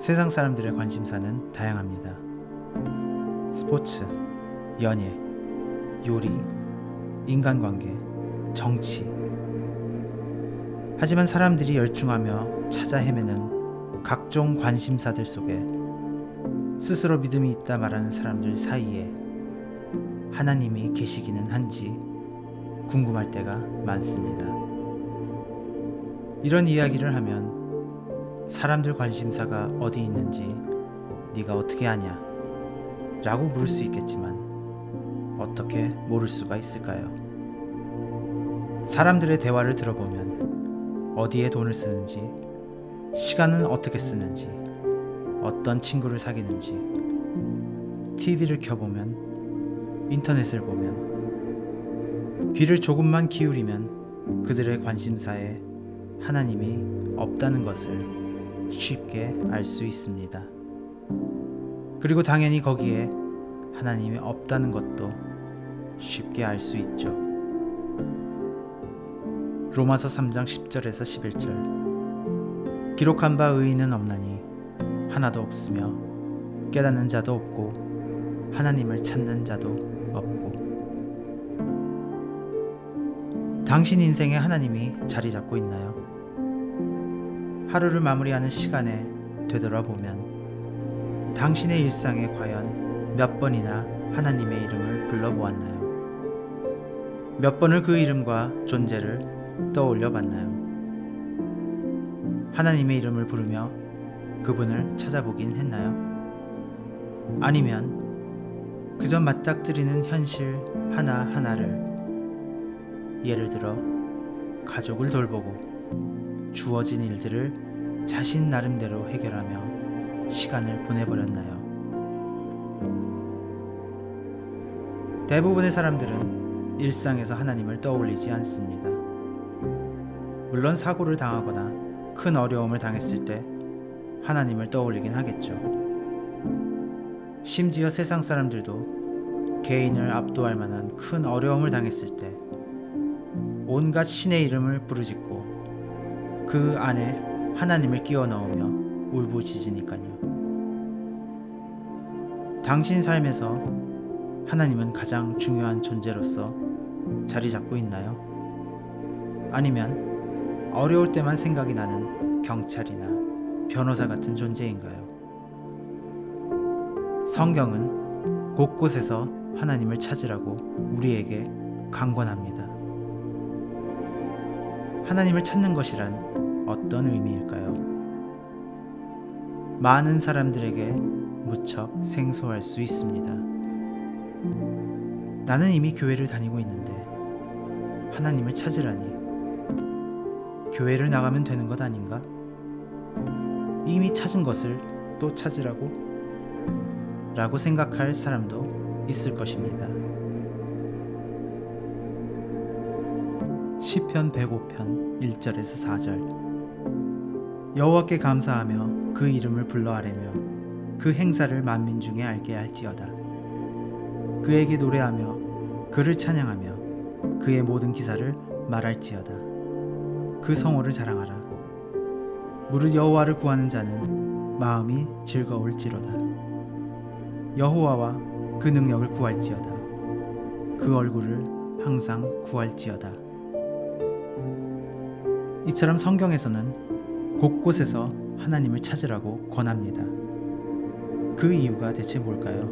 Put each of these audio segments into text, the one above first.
세상 사람들의 관심사는 다양합니다. 스포츠, 연예, 요리, 인간관계, 정치. 하지만 사람들이 열중하며 찾아 헤매는 각종 관심사들 속에 스스로 믿음이 있다 말하는 사람들 사이에 하나님이 계시기는 한지 궁금할 때가 많습니다. 이런 이야기를 하면 사람들 관심사가 어디 있는지 네가 어떻게 아냐? 라고 물을 수 있겠지만 어떻게 모를 수가 있을까요? 사람들의 대화를 들어보면 어디에 돈을 쓰는지, 시간은 어떻게 쓰는지, 어떤 친구를 사귀는지, TV를 켜보면, 인터넷을 보면, 귀를 조금만 기울이면 그들의 관심사에 하나님이 없다는 것을 쉽게 알 수 있습니다. 그리고 당연히 거기에 하나님이 없다는 것도 쉽게 알 수 있죠. 로마서 3장 10절에서 11절 기록한 바 의인은 없나니 하나도 없으며 깨닫는 자도 없고 하나님을 찾는 자도 없고. 당신 인생에 하나님이 자리 잡고 있나요? 하루를 마무리하는 시간에 되돌아보면 당신의 일상에 과연 몇 번이나 하나님의 이름을 불러보았나요? 몇 번을 그 이름과 존재를 떠올려 봤나요? 하나님의 이름을 부르며 그분을 찾아보긴 했나요? 아니면 그저 맞닥뜨리는 현실 하나하나를, 예를 들어 가족을 돌보고 주어진 일들을 자신 나름대로 해결하며 시간을 보내버렸나요? 대부분의 사람들은 일상에서 하나님을 떠올리지 않습니다. 물론 사고를 당하거나 큰 어려움을 당했을 때 하나님을 떠올리긴 하겠죠. 심지어 세상 사람들도 개인을 압도할 만한 큰 어려움을 당했을 때 온갖 신의 이름을 부르짖고 그 안에 하나님을 끼워 넣으며 울부짖으니까요. 당신 삶에서 하나님은 가장 중요한 존재로서 자리 잡고 있나요? 아니면 어려울 때만 생각이 나는 경찰이나 변호사 같은 존재인가요? 성경은 곳곳에서 하나님을 찾으라고 우리에게 강권합니다. 하나님을 찾는 것이란 어떤 의미일까요? 많은 사람들에게 무척 생소할 수 있습니다. 나는 이미 교회를 다니고 있는데 하나님을 찾으라니, 교회를 나가면 되는 것 아닌가? 이미 찾은 것을 또 찾으라고? 라고 생각할 사람도 있을 것입니다. 시편 105편 1절에서 4절 여호와께 감사하며 그 이름을 불러 아뢰며 그 행사를 만민 중에 알게 할지어다. 그에게 노래하며 그를 찬양하며 그의 모든 기사를 말할지어다. 그 성호를 자랑하라. 무릇 여호와를 구하는 자는 마음이 즐거울지로다. 여호와와 그 능력을 구할지어다. 그 얼굴을 항상 구할지어다. 이처럼 성경에서는 곳곳에서 하나님을 찾으라고 권합니다. 그 이유가 대체 뭘까요?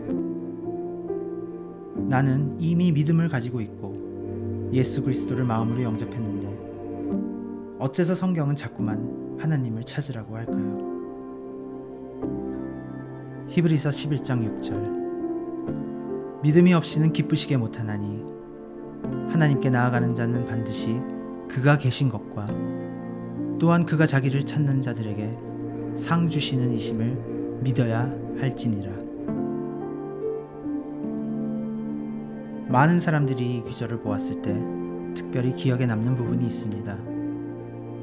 나는 이미 믿음을 가지고 있고 예수 그리스도를 마음으로 영접했는데 어째서 성경은 자꾸만 하나님을 찾으라고 할까요? 히브리서 11장 6절 믿음이 없이는 기쁘시게 못하나니 하나님께 나아가는 자는 반드시 그가 계신 것과 또한 그가 자기를 찾는 자들에게 상 주시는 이심을 믿어야 할지니라. 많은 사람들이 이 구절을 보았을 때 특별히 기억에 남는 부분이 있습니다.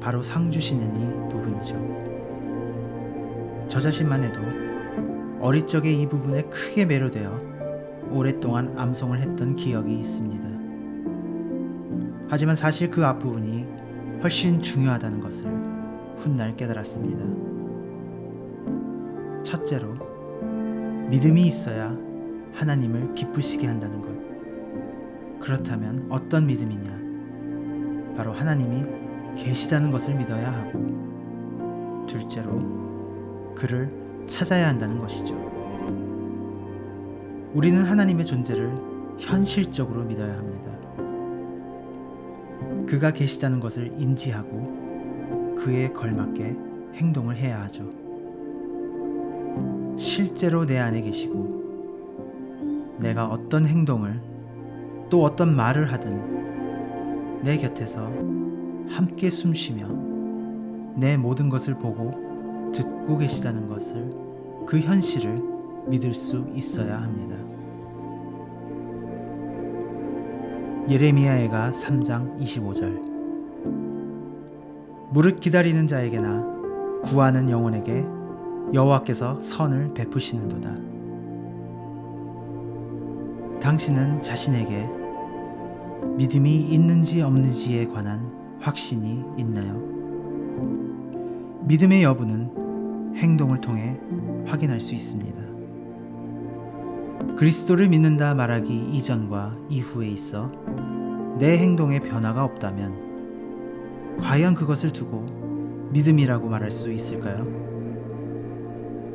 바로 상 주시는 이 부분이죠. 저 자신만 해도 어릴 적에 이 부분에 크게 매료되어 오랫동안 암송을 했던 기억이 있습니다. 하지만 사실 그 앞부분이 훨씬 중요하다는 것을 훗날 깨달았습니다. 첫째로, 믿음이 있어야 하나님을 기쁘시게 한다는 것. 그렇다면 어떤 믿음이냐? 바로 하나님이 계시다는 것을 믿어야 하고, 둘째로, 그를 찾아야 한다는 것이죠. 우리는 하나님의 존재를 현실적으로 믿어야 합니다. 그가 계시다는 것을 인지하고 그에 걸맞게 행동을 해야 하죠. 실제로 내 안에 계시고 내가 어떤 행동을 또 어떤 말을 하든 내 곁에서 함께 숨쉬며 내 모든 것을 보고 듣고 계시다는 것을, 그 현실을 믿을 수 있어야 합니다. 예레미야애가 3장 25절. 무릇 기다리는 자에게나 구하는 영혼에게 여호와께서 선을 베푸시는도다. 당신은 자신에게 믿음이 있는지 없는지에 관한 확신이 있나요? 믿음의 여부는 행동을 통해 확인할 수 있습니다. 그리스도를 믿는다 말하기 이전과 이후에 있어 내 행동에 변화가 없다면 과연 그것을 두고 믿음이라고 말할 수 있을까요?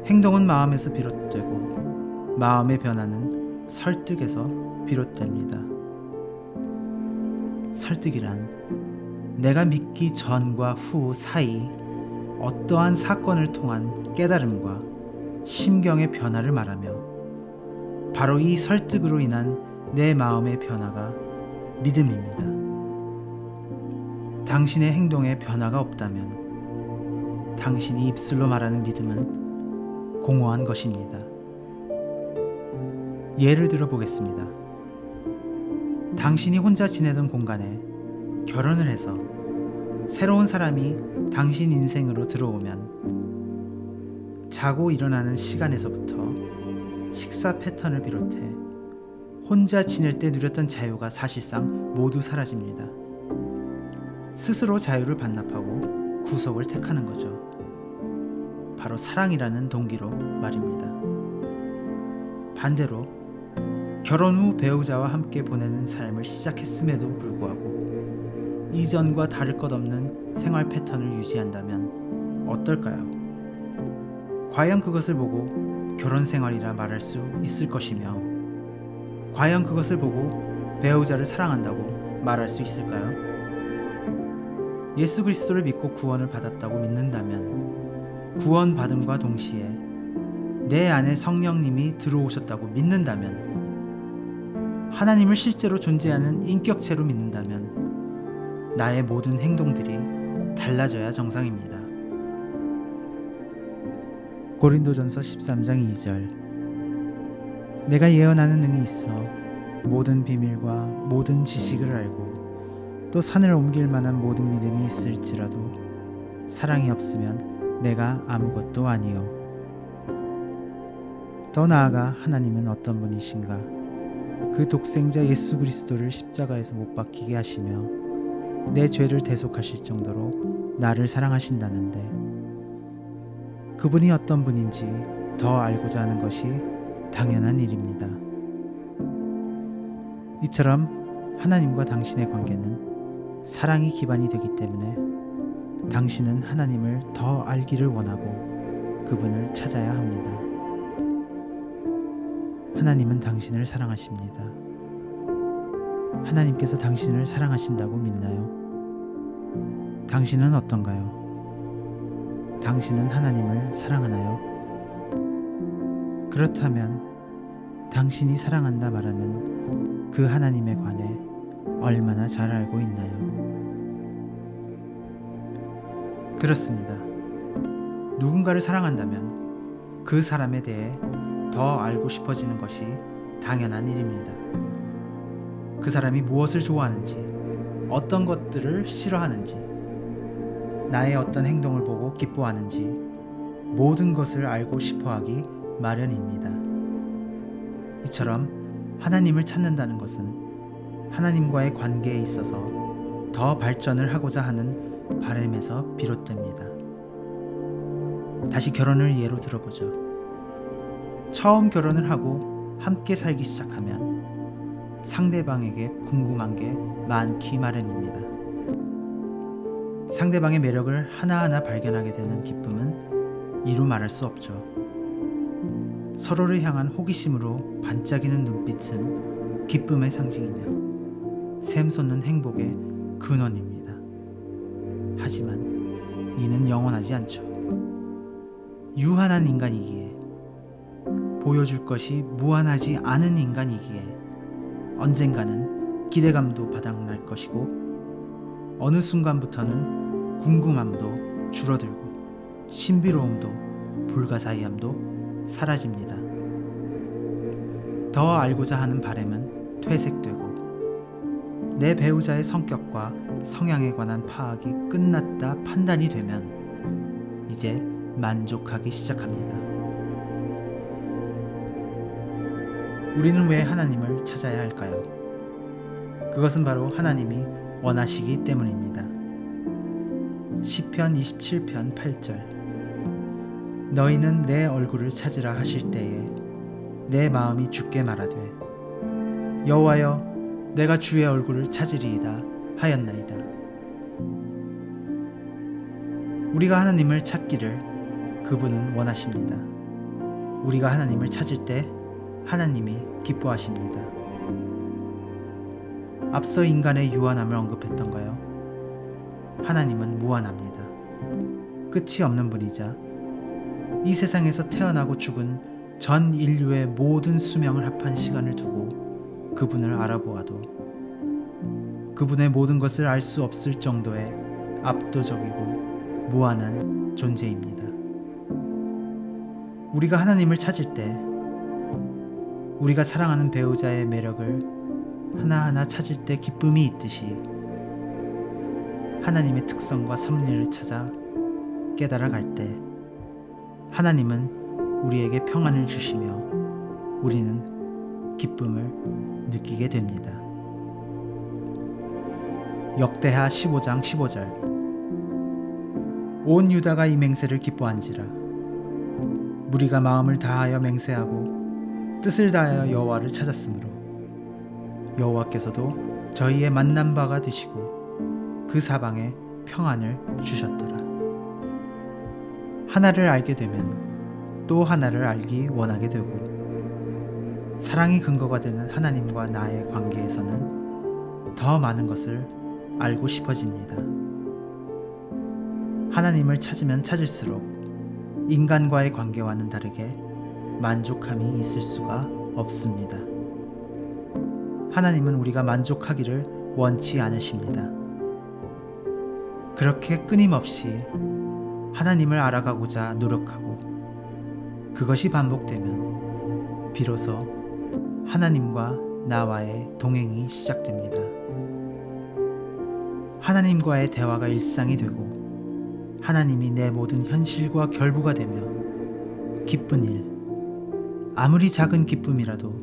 행동은 마음에서 비롯되고 마음의 변화는 설득에서 비롯됩니다. 설득이란 내가 믿기 전과 후 사이 어떠한 사건을 통한 깨달음과 심경의 변화를 말하며, 바로 이 설득으로 인한 내 마음의 변화가 믿음입니다. 당신의 행동에 변화가 없다면 당신이 입술로 말하는 믿음은 공허한 것입니다. 예를 들어 보겠습니다. 당신이 혼자 지내던 공간에 결혼을 해서 새로운 사람이 당신 인생으로 들어오면 자고 일어나는 시간에서부터 식사 패턴을 비롯해 혼자 지낼 때 누렸던 자유가 사실상 모두 사라집니다. 스스로 자유를 반납하고 구속을 택하는 거죠. 바로 사랑이라는 동기로 말입니다. 반대로 결혼 후 배우자와 함께 보내는 삶을 시작했음에도 불구하고 이전과 다를 것 없는 생활 패턴을 유지한다면 어떨까요? 과연 그것을 보고 결혼 생활이라 말할 수 있을 것이며, 과연 그것을 보고 배우자를 사랑한다고 말할 수 있을까요? 예수 그리스도를 믿고 구원을 받았다고 믿는다면, 구원받음과 동시에 내 안에 성령님이 들어오셨다고 믿는다면, 하나님을 실제로 존재하는 인격체로 믿는다면 나의 모든 행동들이 달라져야 정상입니다. 고린도전서 13장 2절. 내가 예언하는 능이 있어 모든 비밀과 모든 지식을 알고 또 산을 옮길 만한 모든 믿음이 있을지라도 사랑이 없으면 내가 아무것도 아니요. 더 나아가 하나님은 어떤 분이신가? 그 독생자 예수 그리스도를 십자가에서 못 박히게 하시며 내 죄를 대속하실 정도로 나를 사랑하신다는데, 그분이 어떤 분인지 더 알고자 하는 것이 당연한 일입니다. 이처럼 하나님과 당신의 관계는 사랑이 기반이 되기 때문에 당신은 하나님을 더 알기를 원하고 그분을 찾아야 합니다. 하나님은 당신을 사랑하십니다. 하나님께서 당신을 사랑하신다고 믿나요? 당신은 어떤가요? 당신은 하나님을 사랑하나요? 그렇다면 당신이 사랑한다 말하는 그 하나님에 관해 얼마나 잘 알고 있나요? 그렇습니다. 누군가를 사랑한다면 그 사람에 대해 더 알고 싶어지는 것이 당연한 일입니다. 그 사람이 무엇을 좋아하는지, 어떤 것들을 싫어하는지, 나의 어떤 행동을 보고 기뻐하는지 모든 것을 알고 싶어하기 마련입니다. 이처럼 하나님을 찾는다는 것은 하나님과의 관계에 있어서 더 발전을 하고자 하는 바람에서 비롯됩니다. 다시 결혼을 예로 들어보죠. 처음 결혼을 하고 함께 살기 시작하면 상대방에게 궁금한 게 많기 마련입니다. 상대방의 매력을 하나하나 발견하게 되는 기쁨은 이루 말할 수 없죠. 서로를 향한 호기심으로 반짝이는 눈빛은 기쁨의 상징이며 샘솟는 행복의 근원입니다. 하지만 이는 영원하지 않죠. 유한한 인간이기에, 보여줄 것이 무한하지 않은 인간이기에 언젠가는 기대감도 바닥날 것이고 어느 순간부터는 궁금함도 줄어들고 신비로움도 불가사의함도 사라집니다. 더 알고자 하는 바램은 퇴색되고 내 배우자의 성격과 성향에 관한 파악이 끝났다 판단이 되면 이제 만족하기 시작합니다. 우리는 왜 하나님을 찾아야 할까요? 그것은 바로 하나님이 원하시기 때문입니다. 시편 27편 8절 너희는 내 얼굴을 찾으라 하실 때에 내 마음이 주께 말하되 여호와여 내가 주의 얼굴을 찾으리이다 하였나이다. 우리가 하나님을 찾기를 그분은 원하십니다. 우리가 하나님을 찾을 때 하나님이 기뻐하십니다. 앞서 인간의 유한함을 언급했던가요? 하나님은 무한합니다. 끝이 없는 분이자 이 세상에서 태어나고 죽은 전 인류의 모든 수명을 합한 시간을 두고 그분을 알아보아도 그분의 모든 것을 알 수 없을 정도의 압도적이고 무한한 존재입니다. 우리가 하나님을 찾을 때 우리가 사랑하는 배우자의 매력을 하나하나 찾을 때 기쁨이 있듯이 하나님의 특성과 섭리를 찾아 깨달아 갈 때 하나님은 우리에게 평안을 주시며 우리는 기쁨을 느끼게 됩니다. 역대하 15장 15절 온 유다가 이 맹세를 기뻐한지라 무리가 마음을 다하여 맹세하고 뜻을 다하여 여호와를 찾았으므로 여호와께서도 저희의 만난 바가 되시고 그 사방에 평안을 주셨더라. 하나를 알게 되면 또 하나를 알기 원하게 되고 사랑이 근거가 되는 하나님과 나의 관계에서는 더 많은 것을 알고 싶어집니다. 하나님을 찾으면 찾을수록 인간과의 관계와는 다르게 만족함이 있을 수가 없습니다. 하나님은 우리가 만족하기를 원치 않으십니다. 그렇게 끊임없이 하나님을 알아가고자 노력하고 그것이 반복되면 비로소 하나님과 나와의 동행이 시작됩니다. 하나님과의 대화가 일상이 되고 하나님이 내 모든 현실과 결부가 되며 기쁜 일, 아무리 작은 기쁨이라도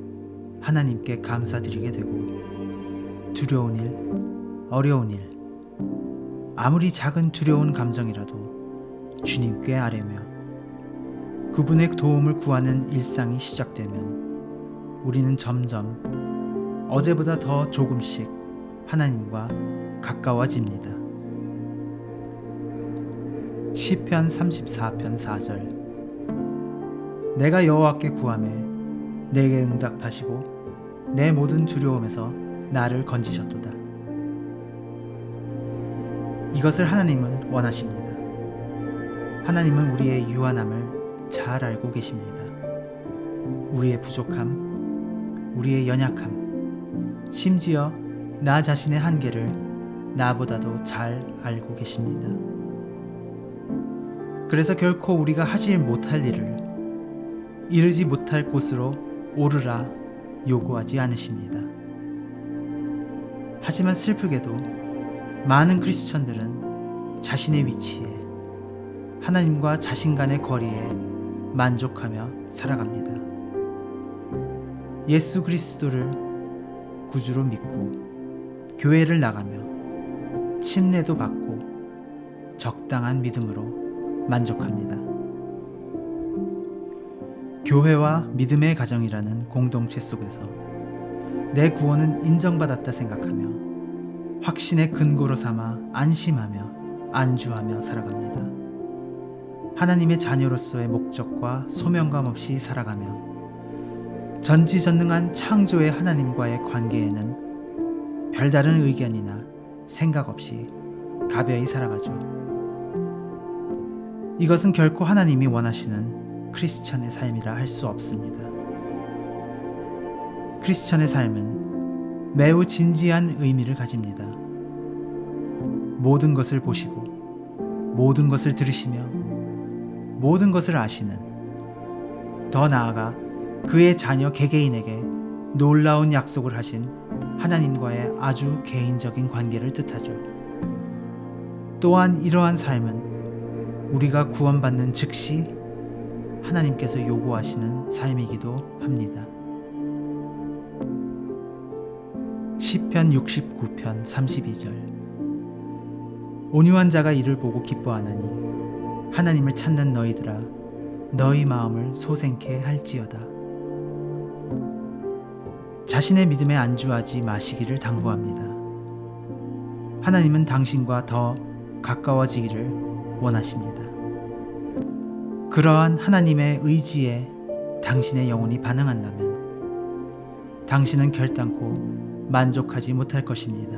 하나님께 감사드리게 되고 두려운 일, 어려운 일, 아무리 작은 두려운 감정이라도 주님께 아뢰며 그분의 도움을 구하는 일상이 시작되면 우리는 점점 어제보다 더 조금씩 하나님과 가까워집니다. 시편 34편 4절 내가 여호와께 구하매 내게 응답하시고 내 모든 두려움에서 나를 건지셨도다. 이것을 하나님은 원하십니다. 하나님은 우리의 유한함을 잘 알고 계십니다. 우리의 부족함, 우리의 연약함, 심지어 나 자신의 한계를 나보다도 잘 알고 계십니다. 그래서 결코 우리가 하지 못할 일을 이르지 못할 곳으로 오르라 요구하지 않으십니다. 하지만 슬프게도 많은 크리스천들은 자신의 위치에 하나님과 자신 간의 거리에 만족하며 살아갑니다. 예수 그리스도를 구주로 믿고 교회를 나가며 침례도 받고 적당한 믿음으로 만족합니다. 교회와 믿음의 가정이라는 공동체 속에서 내 구원은 인정받았다 생각하며 확신의 근거로 삼아 안심하며 안주하며 살아갑니다. 하나님의 자녀로서의 목적과 소명감 없이 살아가며 전지전능한 창조의 하나님과의 관계에는 별다른 의견이나 생각 없이 가벼이 살아가죠. 이것은 결코 하나님이 원하시는 크리스천의 삶이라 할 수 없습니다. 크리스천의 삶은 매우 진지한 의미를 가집니다. 모든 것을 보시고 모든 것을 들으시며 모든 것을 아시는, 더 나아가 그의 자녀 개개인에게 놀라운 약속을 하신 하나님과의 아주 개인적인 관계를 뜻하죠. 또한 이러한 삶은 우리가 구원받는 즉시 하나님께서 요구하시는 삶이기도 합니다. 시편 69편 32절. 온유한 자가 이를 보고 기뻐하나니 하나님을 찾는 너희들아 너희 마음을 소생케 할지어다. 자신의 믿음에 안주하지 마시기를 당부합니다. 하나님은 당신과 더 가까워지기를 원하십니다. 그러한 하나님의 의지에 당신의 영혼이 반응한다면 당신은 결단코 만족하지 못할 것입니다.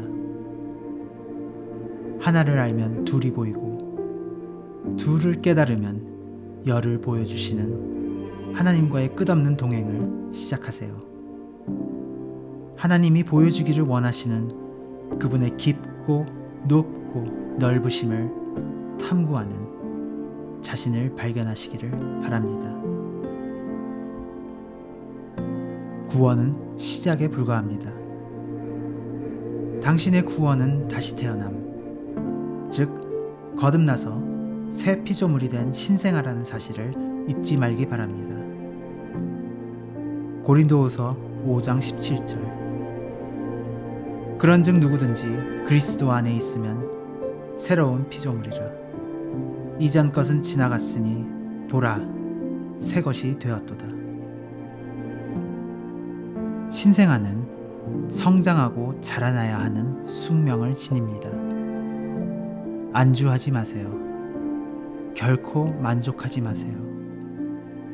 하나를 알면 둘이 보이고 둘을 깨달으면 열을 보여주시는 하나님과의 끝없는 동행을 시작하세요. 하나님이 보여주기를 원하시는 그분의 깊고 높고 넓으심을 탐구하는 자신을 발견하시기를 바랍니다. 구원은 시작에 불과합니다. 당신의 구원은 다시 태어남, 즉 거듭나서 새 피조물이 된 신생아라는 사실을 잊지 말기 바랍니다. 고린도후서 5장 17절. 그런즉 누구든지 그리스도 안에 있으면 새로운 피조물이라. 이전 것은 지나갔으니 보라, 새 것이 되었도다. 신생아는 성장하고 자라나야 하는 숙명을 지닙니다. 안주하지 마세요. 결코 만족하지 마세요.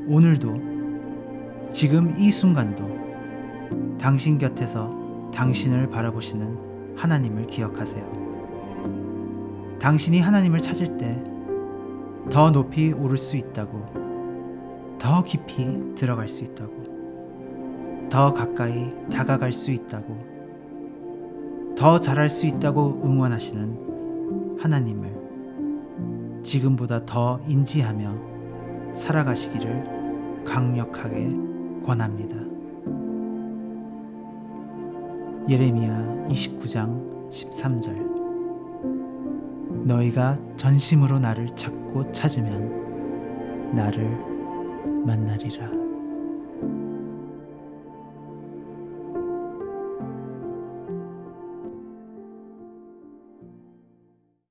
오늘도, 지금 이 순간도 당신 곁에서 당신을 바라보시는 하나님을 기억하세요. 당신이 하나님을 찾을 때 더 높이 오를 수 있다고, 더 깊이 들어갈 수 있다고, 더 가까이 다가갈 수 있다고, 더 잘할 수 있다고 응원하시는 하나님을 지금보다 더 인지하며 살아가시기를 강력하게 권합니다. 예레미야 29장 13절. 너희가 전심으로 나를 찾고 찾으면 나를 만나리라.